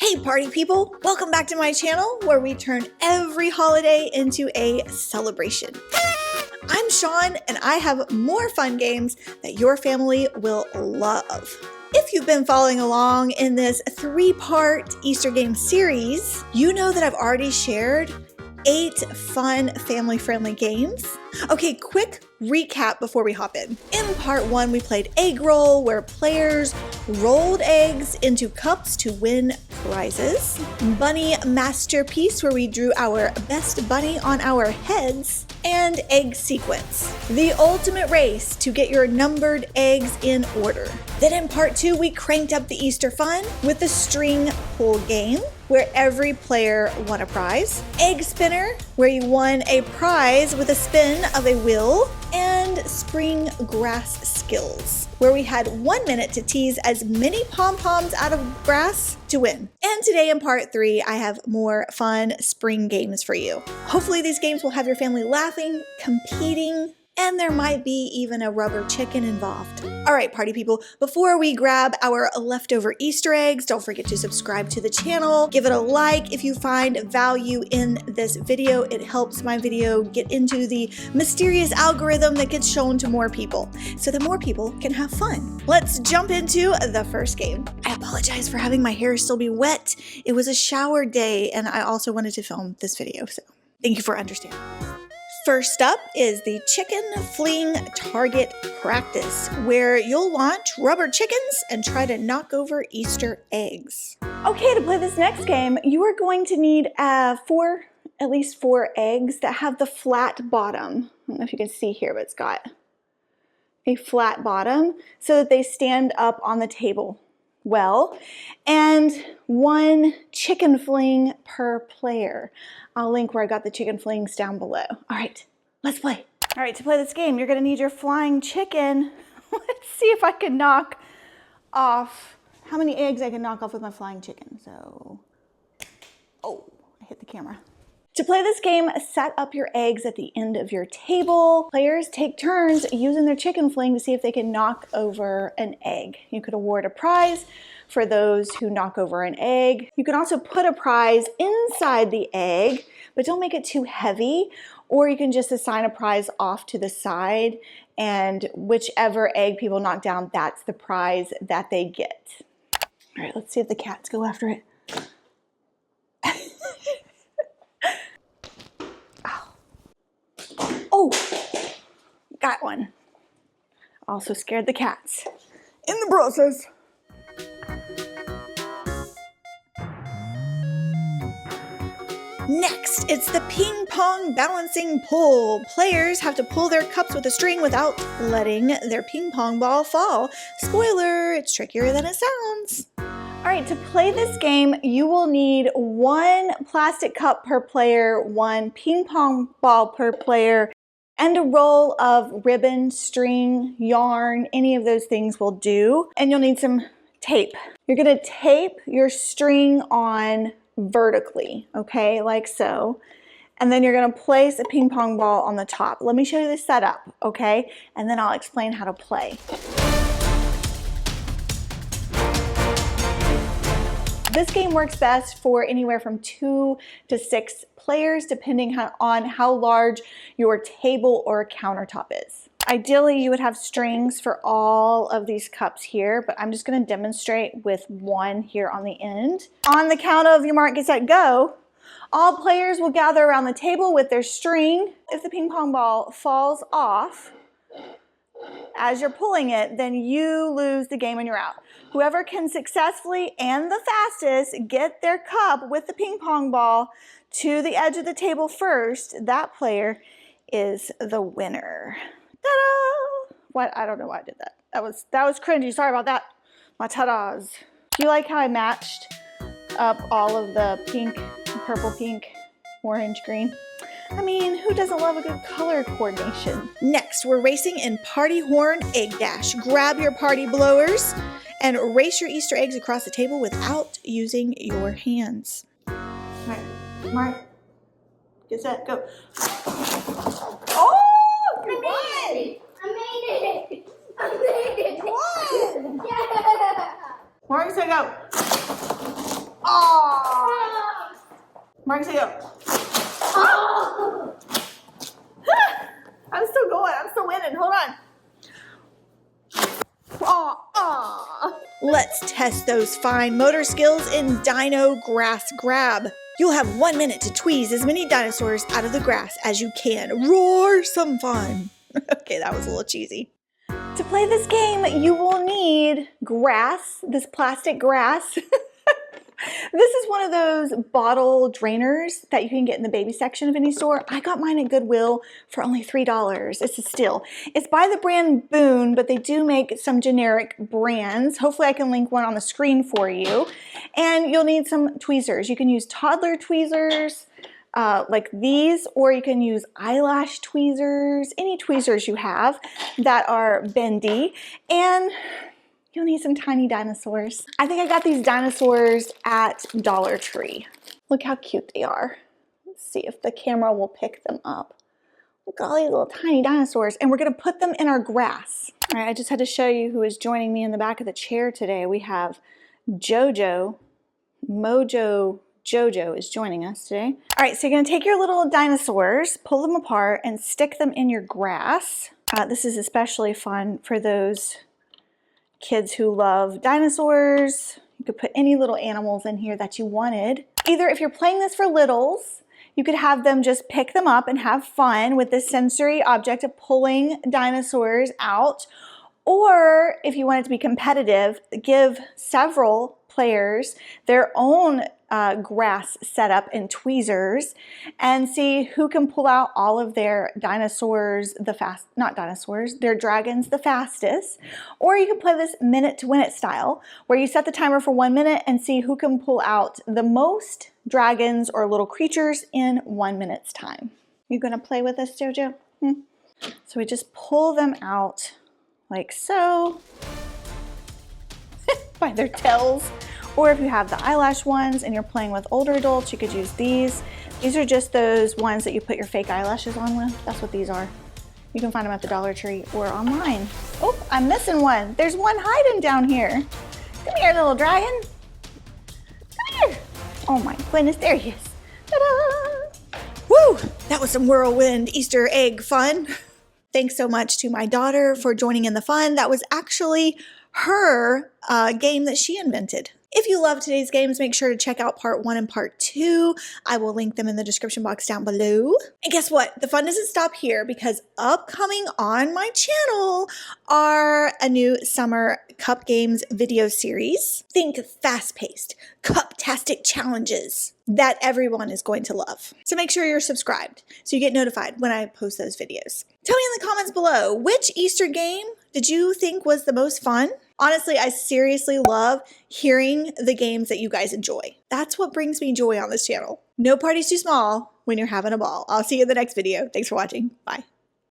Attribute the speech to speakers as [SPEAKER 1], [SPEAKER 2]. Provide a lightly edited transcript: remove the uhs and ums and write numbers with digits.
[SPEAKER 1] Hey party people, welcome back to my channel where we turn every holiday into a celebration. I'm Shawn and I have more fun games that your family will love. If you've been following along in this 3-part Easter game series, you know that I've already shared 8 fun family-friendly games. Okay, quick recap before we hop in. In part 1, we played egg roll, where players rolled eggs into cups to win prizes. Bunny masterpiece, where we drew our best bunny on our heads. And egg sequence, the ultimate race to get your numbered eggs in order. Then in part 2, we cranked up the Easter fun with the string pull game, where every player won a prize. Egg spinner, where you won a prize with a spin of a wheel. And spring grass skills, where we had 1 minute to tease as many pom-poms out of grass to win. And today in part 3, I have more fun spring games for you. Hopefully these games will have your family laughing, competing, and there might be even a rubber chicken involved. All right, party people, before we grab our leftover Easter eggs, don't forget to subscribe to the channel. Give it a like if you find value in this video. It helps my video get into the mysterious algorithm that gets shown to more people, so that more people can have fun. Let's jump into the first game. I apologize for having my hair still be wet. It was a shower day, and I also wanted to film this video, so thank you for understanding. First up is the chicken fling target practice, where you'll launch rubber chickens and try to knock over Easter eggs. Okay, to play this next game, you are going to need at least 4 eggs that have the flat bottom. I don't know if you can see here, but it's got a flat bottom so that they stand up on the table well, and 1 chicken fling per player. I'll link where I got the chicken flings down below. All right, let's play. All right, to play this game, you're gonna need your flying chicken. Let's see if I can knock off, how many eggs I can knock off with my flying chicken. So, oh, I hit the camera. To play this game, set up your eggs at the end of your table. Players take turns using their chicken fling to see if they can knock over an egg. You could award a prize for those who knock over an egg. You can also put a prize inside the egg, but don't make it too heavy, or you can just assign a prize off to the side, and whichever egg people knock down, that's the prize that they get. All right, let's see if the cats go after it. Oh, got one. Also scared the cats in the process. Next, it's the ping pong balancing pull. Players have to pull their cups with a string without letting their ping pong ball fall. Spoiler, it's trickier than it sounds. All right, to play this game, you will need 1 plastic cup per player, 1 ping pong ball per player, and a roll of ribbon, string, yarn. Any of those things will do. And you'll need some tape. You're gonna tape your string on vertically, okay, like so. And then you're gonna place a ping pong ball on the top. Let me show you the setup, okay? And then I'll explain how to play. This game works best for anywhere from 2 to 6 players, depending on how large your table or countertop is. Ideally, you would have strings for all of these cups here, but I'm just gonna demonstrate with 1 here on the end. On the count of your mark, get set, go, all players will gather around the table with their string. If the ping pong ball falls off as you're pulling it, then you lose the game and you're out. Whoever can successfully and the fastest get their cup with the ping pong ball to the edge of the table first, that player is the winner. Ta-da! What? I don't know why I did that. That was cringy. Sorry about that. My ta-das. Do you like how I matched up all of the pink, purple, pink, orange, green? I mean, who doesn't love a good color coordination? Next, we're racing in Party Horn Egg Dash. Grab your party blowers and race your Easter eggs across the table without using your hands. All right, Mark, get set, go. Oh, you won!
[SPEAKER 2] I made it! I made it!
[SPEAKER 1] You won!
[SPEAKER 2] Yeah!
[SPEAKER 1] Mark, say go. Oh, Mark's go.
[SPEAKER 2] Oh!
[SPEAKER 1] I'm still going. I'm still winning. Hold on. Aw. Let's test those fine motor skills in Dino Grass Grab. You'll have 1 minute to tweeze as many dinosaurs out of the grass as you can. Roar some fun. Okay, that was a little cheesy. To play this game, you will need grass, this plastic grass. This is one of those bottle drainers that you can get in the baby section of any store. I got mine at Goodwill for only $3. It's a steal. It's by the brand Boone, but they do make some generic brands. Hopefully I can link one on the screen for you. And you'll need some tweezers. You can use toddler tweezers like these, or you can use eyelash tweezers, any tweezers you have that are bendy. And you'll need some tiny dinosaurs. I think I got these dinosaurs at Dollar Tree. Look how cute they are. Let's see if the camera will pick them up. Look at all these little tiny dinosaurs, and we're gonna put them in our grass. All right, I just had to show you who is joining me in the back of the chair today. We have Jojo, Mojo Jojo is joining us today. All right, so you're gonna take your little dinosaurs, pull them apart, and stick them in your grass. This is especially fun for those kids who love dinosaurs. You could put any little animals in here that you wanted. Either if you're playing this for littles, you could have them just pick them up and have fun with this sensory object of pulling dinosaurs out. Or if you want it to be competitive, give several players their own grass setup and tweezers and see who can pull out all of their dinosaurs their dragons the fastest. Or you can play this minute to win it style, where you set the timer for 1 minute and see who can pull out the most dragons or little creatures in 1 minute's time. You gonna play with us, Jojo? So we just pull them out like so by their tails. Or if you have the eyelash ones and you're playing with older adults, you could use these. These are just those ones that you put your fake eyelashes on with. That's what these are. You can find them at the Dollar Tree or online. Oh, I'm missing one. There's one hiding down here. Come here, little dragon. Come here. Oh my goodness, there he is. Ta-da! Woo, that was some whirlwind Easter egg fun. Thanks so much to my daughter for joining in the fun. That was actually her game that she invented. If you love today's games, make sure to check out part 1 and part 2. I will link them in the description box down below. And guess what? The fun doesn't stop here, because upcoming on my channel are a new summer cup games video series. Think fast-paced, cup-tastic challenges that everyone is going to love. So make sure you're subscribed so you get notified when I post those videos. Tell me in the comments below, which Easter game did you think was the most fun? Honestly, I seriously love hearing the games that you guys enjoy. That's what brings me joy on this channel. No party's too small when you're having a ball. I'll see you in the next video. Thanks for watching. Bye.